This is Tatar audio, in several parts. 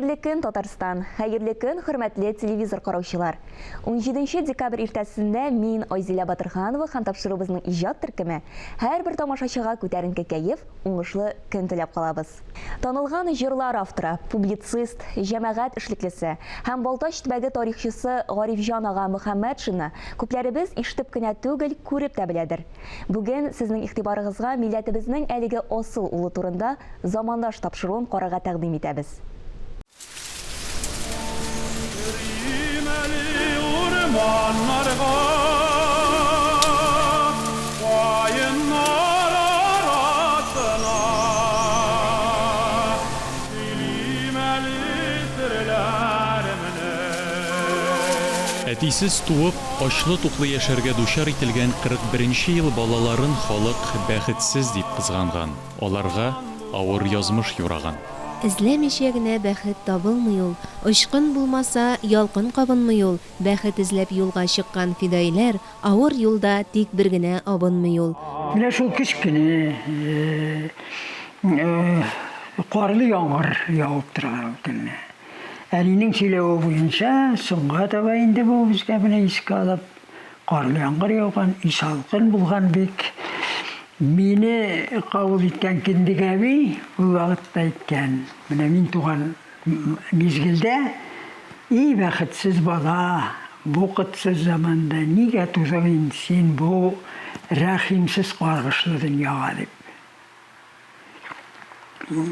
Хәерле көн, Татарстан. Хәерле көн, хөрмәтле телевизор караучылар. 17 декабрь иртәсендә мин Айзилә Батырханова һәм тапшыруыбызның иҗат төркеме һәрбер тамашачыга күтәренке кәеф, уңышлы көн теләп калабыз. Танылган җырлар авторы, публицист, җәмәгать эшлеклесе һәм Балтач төбәге тарихчысы Гарифҗан ага Мөхәммәтшинны күпләребез ишетеп кенә түгел, күреп тә беләдер. Бүген сезнең игътибарыгызга милләтебезнең әлеге асыл улы турында замандаш тапшыруын карарга тәкъдим итәбез. Әтисез туып, ачлы-туклы яшәргә дучар ителгән 41-нче ел балаларын халык бәхетсез дип кызганган. Аларга авыр язмыш юраган. Эзләмичә генә бәхет табылмый ул. Очкын булмаса, ялкын кабынмый ул. Бәхет эзләп юлга чыккан фидаиләр авыр юлда тик бер генә абынмый ул. Менә шул кичкене карлы яңгыр явып торган көнне. Әлинең сөйләве буенча, соңга таба инде бу безгә менә искә алып, карлы яңгыр яуган, исалкын булган бик. Мине кабул иткән Киндигәби бу вакытта әйткән. Менә мин туган мизгелдә, и бәхетсез бала, бу кытсыз заманда нигә тудың син бу рәхимсез каргышлы дөньяга дип.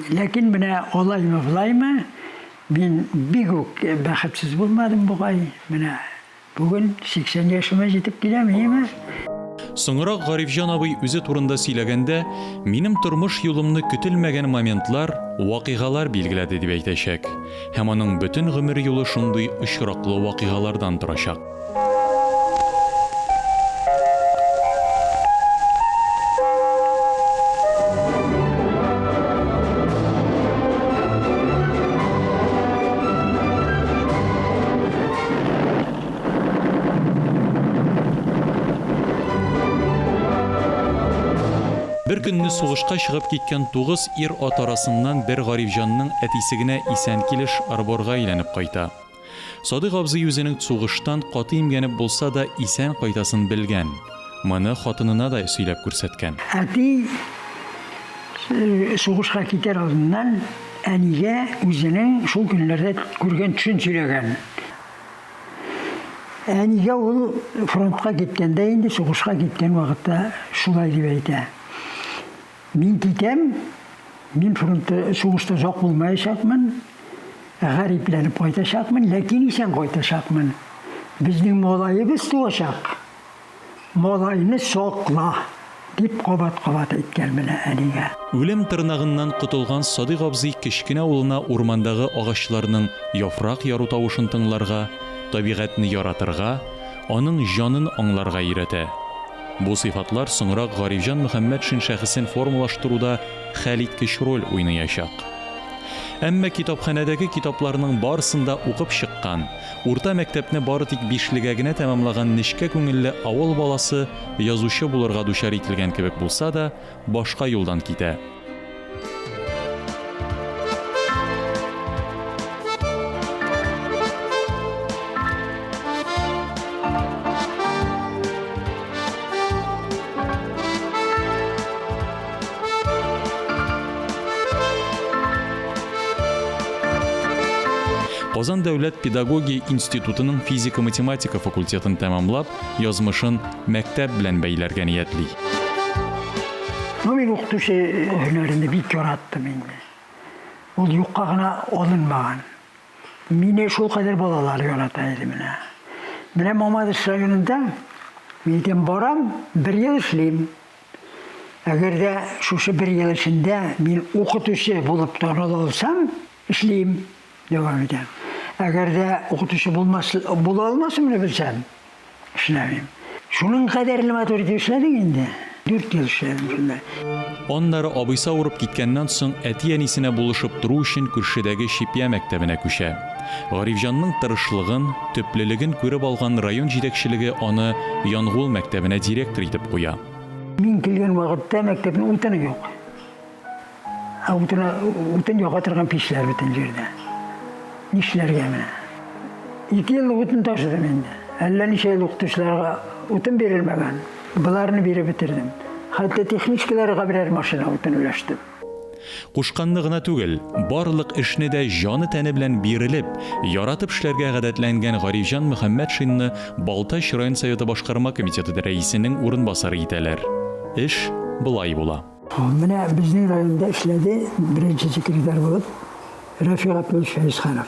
Ләкин менә алаймы булаймы, мин бик үк бәхетсез булмадым бугай. Менә бүген 80 яшыма җитеп киләм. Соңрак Гарифҗан абый үзе турында сөйләгәндә, минем тормыш юлымны көтелмәгән моментлар, вакыйгалар билгеләде дип әйтәчәк. Һәм аның бөтен гомер юлы шундый очраклы вакыйгалардан торачак. Bir künni сугышка чыгып киткән 9 ир-ат арасыннан бер Гарифҗанның әтисе генә исән килеш арборга әйләнеп кайта. Садык абзый үзенең сугыштан каты имгәнеп булса да исән кайтасын белгән. Моны хатынына да сөйләп күрсәткән. Әти сугышка китәр алдыннан әнигә үзенең шул көннәрдә күргән төшен сөйләгән. Әнигә ул фронтка киткәндә инде сугышка киткән вакытта шулай дип әйтә. Мин китәм, мин фронтта сугышта зак булмаячакмын, гарипләнеп кайтачакмын, ләкин исән кайтачакмын. Безнең малаебыз туачак. Малайны сакла, дип кабат-кабат әйткән менә әнигә. Үлем тырнагыннан котылган Садык абзый кечкенә улына урмандагы агачларның яфрак яру тавышын тыңларга, табигатьне яратырга, аның җанын аңларга өйрәтә. Бу сыйфатлар соңрак Гарифҗан Мөхәммәтшин шәхесен формалаштыруда хәлиткеч роль уйнаячак. Әмма китапханәдәге китапларның барысында укып чыккан, урта мәктәпне бары тик 5-легә генә тәмамлаган нечкә күңелле авыл баласы язучы булырга дучар ителгән кебек булса да, башка юлдан китә. Казан дәүләт педагогия институтының физика-математика факультетын тәмамлап, язмышын мәктәп белән бәйләргә ниятли. Мин укытучы һөнәренә бик яраттым инде. Ул юкка гына алынмаган. Мине шул кадәр балалар ярата иде менә. Менә Мамадыш районында мин барам, 1 ел эшлим. Әгәр дә шушы 1 ел эчендә мин укытучы булып таныла алсам, эшлим. Дәвам итәм. Әгәр дә укытучы була алмасам белсәм, эшләмим. Шуның кадәрле матур итеп эшләдек инде. 4 ел эшләдем. Аннары абыйса урып киткәннән соң әти-әнисенә булышып тору өчен күршедәге Шипия мәктәбенә күчә. Гарифҗанның тырышлыгын, төплелеген күреп алган район җитәкчелеге аны Янгул мәктәбенә директор итеп куя. Мин килгән вакытта мәктәпнең утыны юк. Утын яга торган печләр бөтен җирдә. Нишләргә менә. 2 ел утын ташыдым инде. Әллә ничә ел укытучыларга утын бирелмәгән. Буларны биреп бетердем. Хәтта техничкаларга берәр машина утын өләштем. Кушканны гына түгел, барлык эшне дә җаны тәне белән бирелеп, яратып эшләргә гадәтләнгән Гарифҗан Мөхәммәтшинны Балтач район советы башкарма комитеты рәисенең урынбасары итәләр. Эш булай була. Менә безнең районда эшләде беренче секретарь булып Рафик Абдуллович Фәйзханов.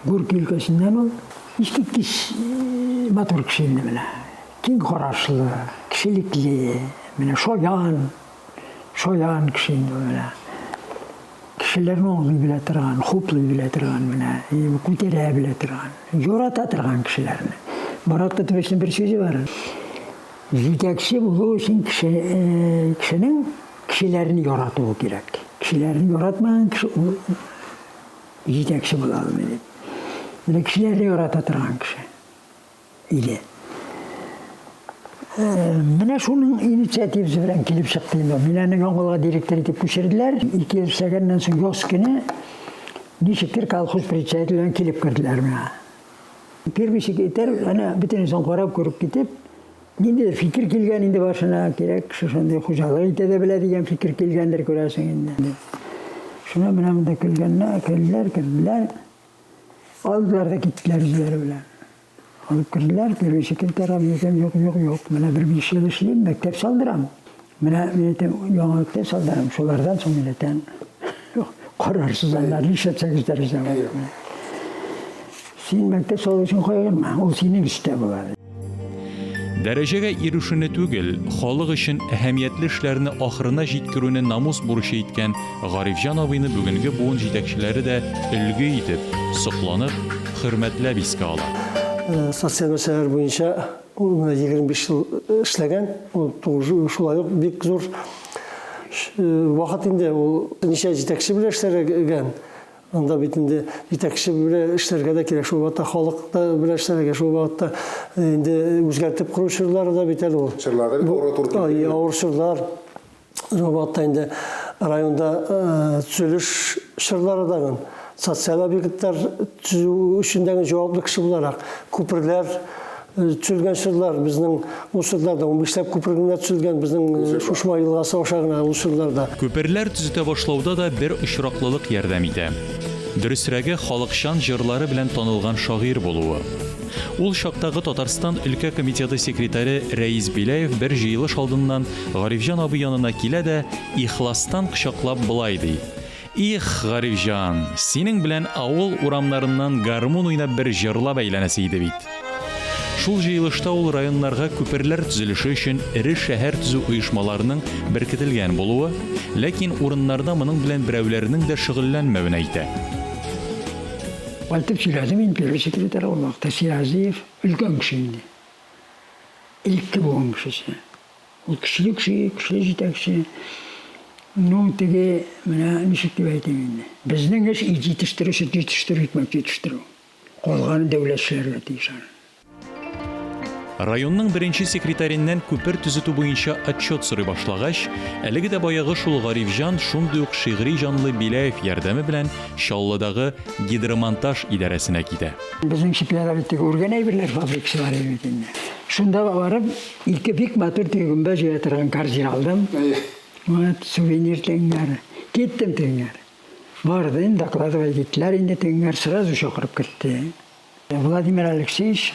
Гурки өлкәсеннән ул искиткеч матур кеше инде менә. Киң карашлы, кешелекле, менә шаян кеше инде менә. Кешеләрне аңлый белә торган, хуплый белә торган менә, күтәрә белә торган, ярата торган кешеләрне. Марат Тотыбешнең бер сүзе бар. Җитәкче булу өчен кешенең кешеләрне яратуы кирәк. Кешеләрне яратмаган кеше җитәкче була алмый. Менә кешеләрне ярата торган кеше. Иде. Менә шуның инициативасы белән килеп чыкты инде. Мине яңгылга директор итеп күчерделәр. 2 ел эшләгәннән соң яз көне ничектер колхоз председателен килеп керделәр менә. Первый секретарь ана бөтенесен карап күреп китеп, нинди фикер килгән инде башына, кирәк шундый хуҗалык итә дә белә дигән фикер килгәндер күрәсең инде. Шуны менә монда килгәннәр, алдылар да киттеләр үзләре белән. Алып керделәр, первый секретарь әйтәм, юк. Менә бер 5 ел эшлим, мәктәп салдырам. Менә мин әйтәм, яңа мәктәп салдырам. Шулардан соң әйтәм, карарсыз алар, нишләтсәгез дәресә. Син мәктәп салу өчен кайгырма, ул синең эштә була. Дәрәҗәгә ирешүне түгел, халык өчен әһәмиятле эшләрне ахырына җиткерүне намус бурычы иткән Гарифҗан абыйны бүгенге буын җитәкчеләре дә өлге итеп, сокланып, хөрмәтләп искә ала. Социаль мәсьәләләр буенча 25 ел эшләгән, шулай ук бик зур вакыт инде ул ничә җитәкче белән эшләргән. Анда бит инде җитәкче белән эшләргә дә кирәк, шул вакытта халыкта белән эшләргә, шул вакытта инде үзгәртеп куручылар да бит әле ул. Чырларда бит Авыр чырлар. Шул вакытта инде районда төзелеш чырлары да социаль объектлар төзү өчендәге җаваплы кеше буларак, күперләр төзелгән чырлар, безнең ул чырларда 15ләп күперләр төзелгән, безнең Шушма елгасы ашагына ул чырларда. Күперләр төзетә башлауда да бер очраклылык ярдәм итә. Дөресрәге халыкчан җырлары белән танылган шагыйрь булуы. Ул чактагы Татарстан өлкә комитеты секретаре Рәис Биләев бер җыелыш алдыннан Гарифҗан абый янына килә дә ихластан кочаклап булай ди. Их, Гарифҗан, синең белән авыл урамнарыннан гармун уйнап бер җырлап әйләнәсе иде бит. Шул җыелышта ул районнарга күперләр төзелеше өчен ире шәһәр төзү оешмаларының беркетелгән булуы, ләкин урыннарда моның белән берәүләрнең дә шөгыльләнмәвен әйтә. Алтып сөйләдем мин первый секретарь ул вакытта Сиразиев өлкән кеше инде. Илекке булган кеше. Ул кешелек җитәкче. Ну, теге менә ничек дип әйтим инде. Безнең эш җитештерү, итмәк. Калган дәүләтчеләргә тиеш. Районның беренче секретареннән күпер төзетү буенча отчет сорый башлагач, әлеге дә баягы шул Гарифҗан шундый ук шигъри җанлы Биләев ярдәме белән Чаллыдагы гидромонтаж идарәсенә китә. Безнең Шипиядагы урган әйберләр фабрикасы бар иде инде. Шунда барып, ике бик матур тегенбә җыя торган корзин алдым. Вот сувенир теңгәр. Киттем теңгәр. Бардым, докладывать иттеләр инде теңгәр, сразу чакырып китте. Владимир Алексеевич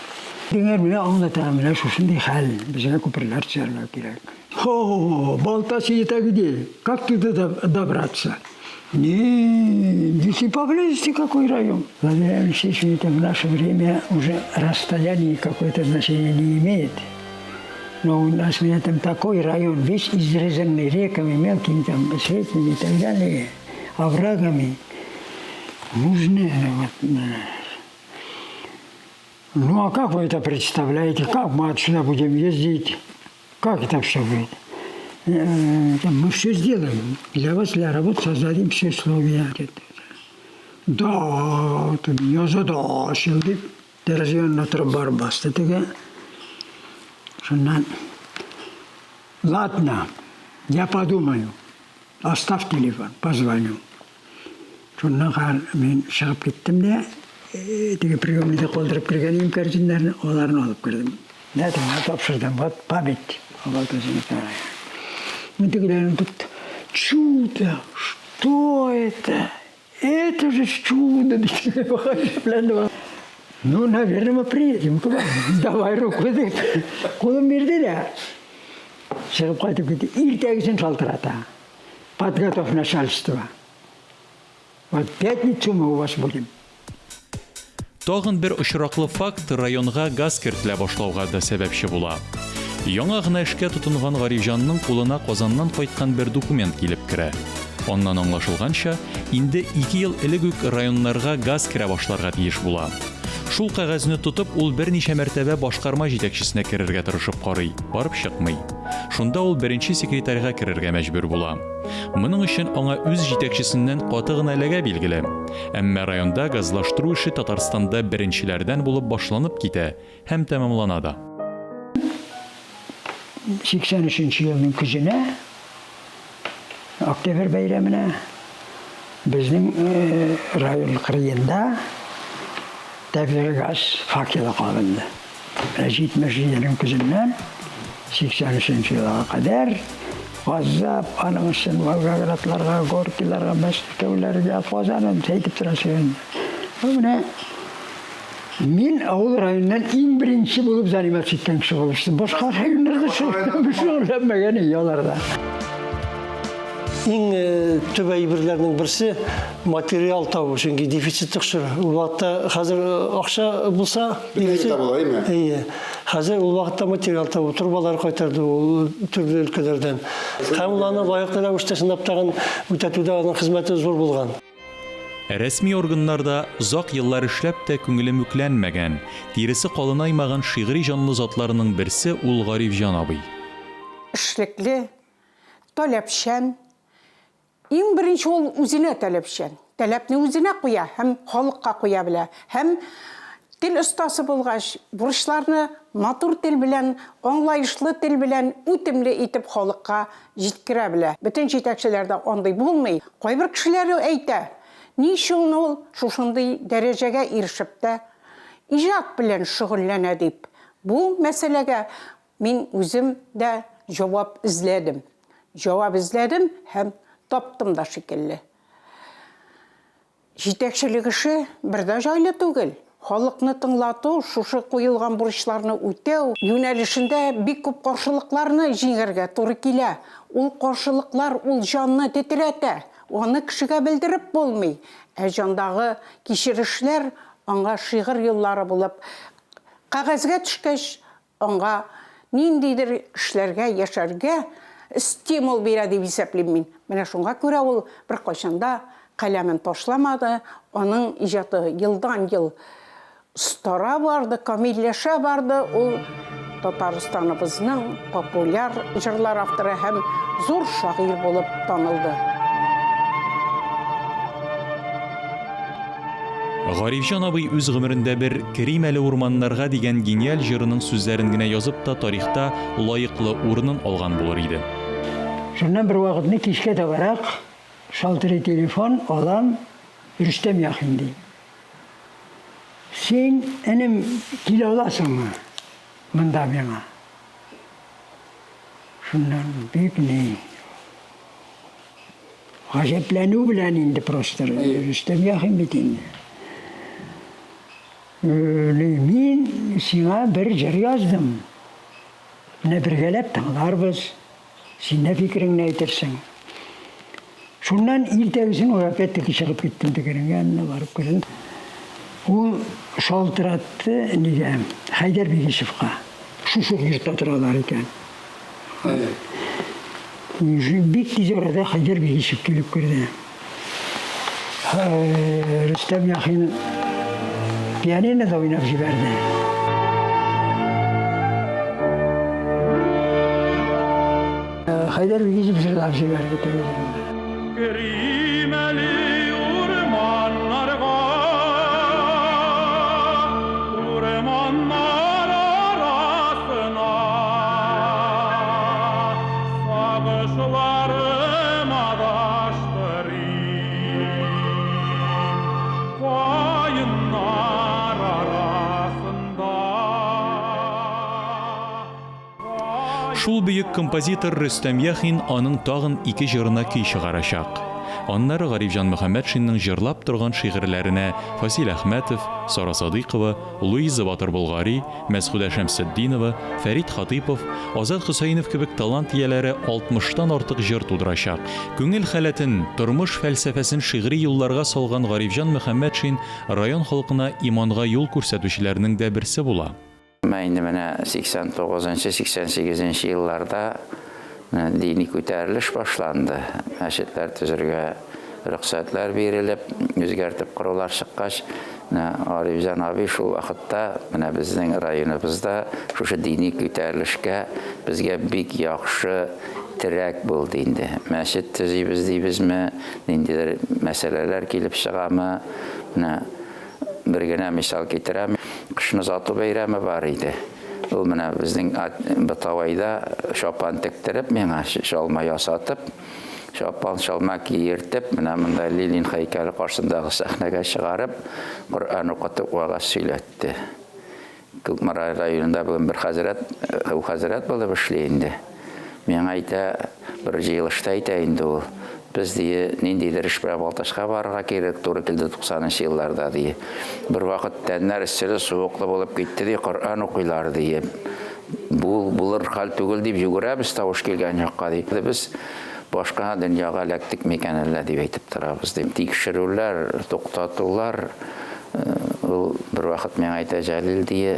теңгәр менә аңлата, менә шушындый хәл, безгә күперләр төзәргә кирәк. Балтач итәгеде, как туда добраться? Здесь и поблизости какой район. Владимир Алексеевич, в наше время уже расстояние какое-то значение не имеет. Но у нас там такой район, весь изрезанный реками, мелкими, там, средними и так далее, оврагами. Нужны. Ну а как вы это представляете? Как мы отсюда будем ездить? Как это все будет? Мы все сделаем. Для вас, для работы создадим все условия. Да, ты меня задачил. Ты развиваешь труба баста. Ладно, я подумаю. Оставь телефон, позвоню. Шуннан мен чыгып кеттим де, теге приемныйда қолдырып кірген имкәржіндерін, оларын алып кірдім. Нәтім, тапшырдым, вот память. Тегілерін тут чудо, что это? Это же чудо. Ну, наверное, мы приедем. Давай руку. Қолым берді де. Шығып қайтып кетті. Ертегісін шалтырата. Подготовь начальство. Вот в пятницу мы у вас будем. Тагын бер очраклы факт районга газ кертелә башлауга да сәбәпче була. Яңа гына эшкә тотынган Гарифҗанның кулына Казаннан кайткан бер документ килеп керә. Оннан аңлашылганча, инде 2 ел элек үк районнарга газ керә башларга тиеш була. Шул кәгазьне тотып, ул берничә мәртәбә башкарма җитәкчесенә керергә тырышып карый, барып чыкмый. Шунда ул беренче секретарьга керергә мәҗбүр була. Моның өчен аңа үз җитәкчесеннән каты гына эләгә билгеле. Әмма районда газлаштыру эше Татарстанда беренчеләрдән булып башланып китә һәм тәмамлана да. 83 елның көзенә, октябрь бәйрәменә, безнең район кырыенда табигый газ факелы калынды. 77 елның көзеннән 83 елга кадәр газап, аның өчен Волгоградларга, Горькийларга, Мәскәүләргә, Казаннан әйтеп торасың. Менә мин авыл районынан иң беренче булып заниматься иткән кеше булыштым. Башка районнарда шөгыльләнмәгән яларда. Иң төп әйберләрнең берсе материал табу, чөнки дефицит тикшер. Ул вакытта хәзер акча булса, дефицит була, әйе. Хәзер ул вакытта материал табу, турбалар кайтарды ул төрле өлкәләрдән. Һәм уларны лаеклы рәвештә сынап тагын үтәтүдә аның хезмәте зур булган. Рәсми органнарда зак еллар эшләп тә күңеле мүкләнмәгән, тиресе калынаймаган шигъри җанлы затларының берсе ул Гарифҗан абый. Эшлекле, таләпчән. Иң беренче ул үзенә таләпчән. Таләпне үзенә куя, һәм халыкка куя белә. Һәм тел остасы булгач, бурычларны матур тел белән, аңлаешлы тел белән үтемле итеп халыкка җиткерә белә. Бөтен җитәкчеләрдә андый булмый. Кайбер кешеләр әйтә, ни өчен ул шушындый дәрәҗәгә ирешеп тә иҗат белән шөгыльләнә дип. Бу мәсьәләгә мин үзем дә җавап эзләдем. Җавап эзләдем һәм таптым да шикелле. Җитәкчелек эше бер дә җайлы түгел. Халыкны тыңлату, шушы куелган бурычларны үтәү юнәлешендә бик күп каршылыкларны җиңәргә туры килә. Ул каршылыклар ул җанны тетрәтә. Аны кешегә белдереп булмый. Ә җандагы кичерешләр аңа шигырь юллары булып, кагазгә төшкәч, аңа ниндидер эшләргә, яшәргә стимул бирә дип исәплим мин. Менә шуңа күрә ул бер кайчанда каләмен ташламады, аның иҗаты елдан-ел стара барды, камилләшә барды. Ул Татарстаныбызның популяр җырлар авторы һәм зур шагыйрь булып танылды. Гарифҗан абый үз гомерендә бер Керим әле урманнарга дигән гениаль җырының сүзләрен генә язып та тарихта лаеклы урынын алган булыр иде. Шуннан бер вакытны кичкә табарак шалтырый телефон алам, Рөстәм Яхин ди. Син энем килә аласыңмы? Монда миңа. Шуннан бик ни гаҗәпләнү белән инде просто Рөстәм Яхин бит инде. Мин сиңа бер җыр яздым. Менә бергәләп тыңларбыз. Син дә фикереңне әйтерсең. Шуннан иртәгесен опять-таки чыгып киттем тегенең янына барып күрдем. Ул шалтыратты нигә? Хайдар Бигишевка. Шушы йортта торалар икән. Бик тиз арада Хайдар Бигишев килеп керде. Рөстәм Яхин pianinoda oynab jiberdi. Haydar Bigişev jırlab jiberdi televizyonda. Kerimeli urmanlarga, urmanlar arasına, sağışlarım adaştırayım, koyunlar Шул бөек композитор Рөстәм Яхин аның тагын 2 җырына көй чыгарачак. Аннары Гарифҗан Мөхәммәтшинның җырлап торган шигырьләренә Фасил Әхмәтов, Сара Садыйкова, Луиза Батыр-Болгари, Мәсгудә Шәмсетдинова, Фәрит Хатипов, Азат Хөсәйнов кебек талант ияләре 60-тан артык җыр тудырачак. Күңел халәтен, тормыш фәлсәфәсен шигъри юлларга салган Гарифҗан Мөхәммәтшин район халкына иманга юл күрсәтүчеләрнең дә берсе була. Инде менә 89-88 елларда дини күтәрелеш башланды. Мәчетләр төзергә рөхсәтләр бирелеп, үзгәртеп корулар чыккач, Гарифҗан абый шул вакытта менә безнең районыбызда шушы дини күтәрелешкә безгә бик яхшы терәк булды инде. Мәчет төзибез дибезме, ниндидер мәсьәләләр килеп чыгамы, бер генә мисал китерәм. Кышны зату бәйрәме бар иде. Ул менә безнең Батавайда шапан тектереп, миңа шалма ясатып, шалма киертеп, менә монда Ленин һәйкәле каршындагы сәхнәгә чыгарып, Коръән укытып вагаз сөйләтте. Күкмара районында бүген бер хәзрәт булып эшли инде. Миңа әйтә, бер җыелышта әйтә инде ул. Biz diye ниндидер эш белән Балташка барырга кирәк, туры килде 90-нчы елларда ди. Бер вакыт тәннәр эсселе, суыклы булып китте ди, Коръән укыйлар ди. Булыр хәл түгел дип йөгерәбез тавыш килгән якка ди. Без башка дөньяга эләктек микән әллә дип әйтеп торабыз ди. Тикшерүләр, туктатулар, ул бер вакыт миңа әйтә Җәлил ди.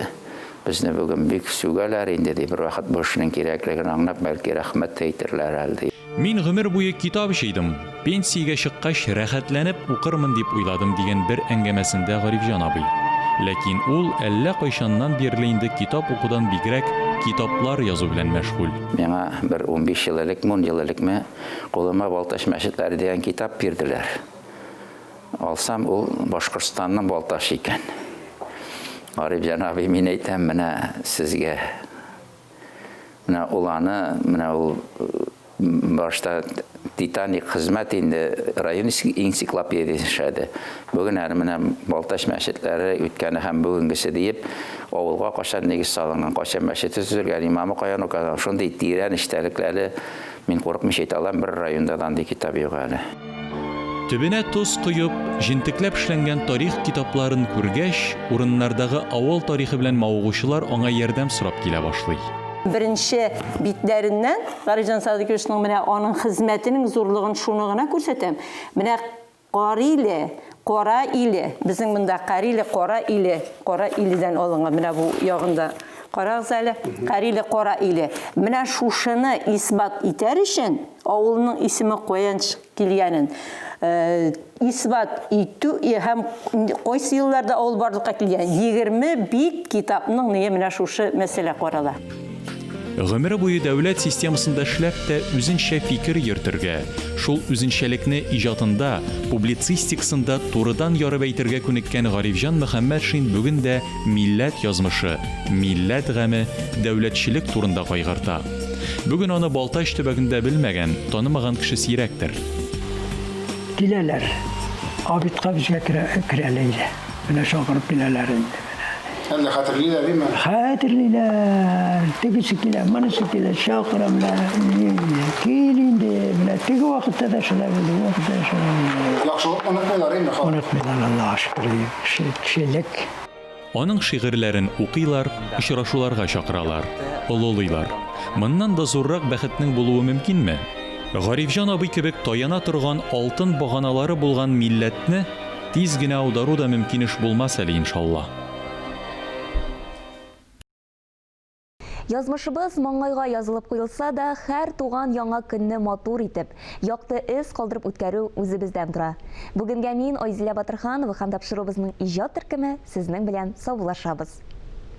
Безне бүген бик сүгәләр инде ди. Бер вакыт бу эшнең кирәклеген аңлап, бәлки рәхмәт әйтерләр әле. Мин гомер буе китап ишидем. Пенсиягә чыккач рәхәтләнеп укырмын дип уйладым дигән бер әңгәмәсендә Гарифҗан абый. Ләкин ул әллә кайчаннан бирле инде китап укудан бигрәк китаплар язу белән мәшгуль. Миңа бер 15 ел элек, 10 ел элекме, кулыма Балташ мәчетләре дигән китап бирделәр. Алсам, ул Башкортстанның Балташ икән. Гарифҗан абый, мин әйтәм, менә сезгә. Менә ул башта Титаник хезмәт инде район энциклопедиясе. Бүген әле менә Балташ мәчетләре үткәне һәм бүгенгесе диеп, авылга кашан нигез салынган, кашан мәчете төзелгән, имамы каян укыган, шундый тирән эчтәлекләре мин курыкмыйча әйтә алам, бер райондан ди китап юк әле. Төбенә тоз куеп, җентекләп эшләнгән тарих китапларын күргәч, урыннардагы авыл тарихы белән мавыгучылар аңа ярдәм сорап килә башлый. Беренче битләреннән Гарифҗан Садыйковичның менә аның хезмәтенең зурлыгын шуны гына күрсәтәм. Менә Кара иле, безнең монда Кара иледән алынган, менә бу ягында. Карагыз әле, Кара иле. Менә шушыны исбат итәр өчен авылның исеме каян килгәнен исбат итү һәм кайсы елларда авыл барлыкка килгән 20 бит китапның менә шушы мәсьәлә карала. Гомере буе дәүләт системасында эшләп тә үзенчә фикер йөртергә, шул үзенчәлекне иҗатында, публицистикасында турыдан ярып әйтергә күнеккән Гарифҗан Мөхәммәтшин бүген дә милләт язмышы, милләт гаме, дәүләтчелек турында кайгырта. Бүген аны Балташ төбәгендә белмәгән, танымаган кеше сирәктер. Киләләр, абитка безгә керәләр. Менә шакырып киләләр инде. Әллә хәтерлиләр диме? Хәтерлиләр. Тегесе килә, монысы килә, шакырамлар. Кил инде, менә теге вакытта да шулай булды, вакытта шулай. Яхшылык онытмыйлар инде халык. Онытмыйлар, Аллаһка шөкер. Кешелек. Аның шигырьләрен укыйлар, очрашуларга чакыралар, олылыйлар. Моннан да зуррак бәхетнең булуы мөмкинме? Гарифҗан абый кебек таяна торган алтын баганалары булган милләтне тиз генә аудару да мөмкин эш булмас әле, иншалла. Язмышыбыз маңгайга язылып куелса да, һәр туган яңа көнне матур итеп, якты эз калдырып үткәрү үзебездән тора. Бүгенгә мин Айзилә Батырханова һәм тапшырубызның иҗат төркеме сезнең белән саубуллашабыз.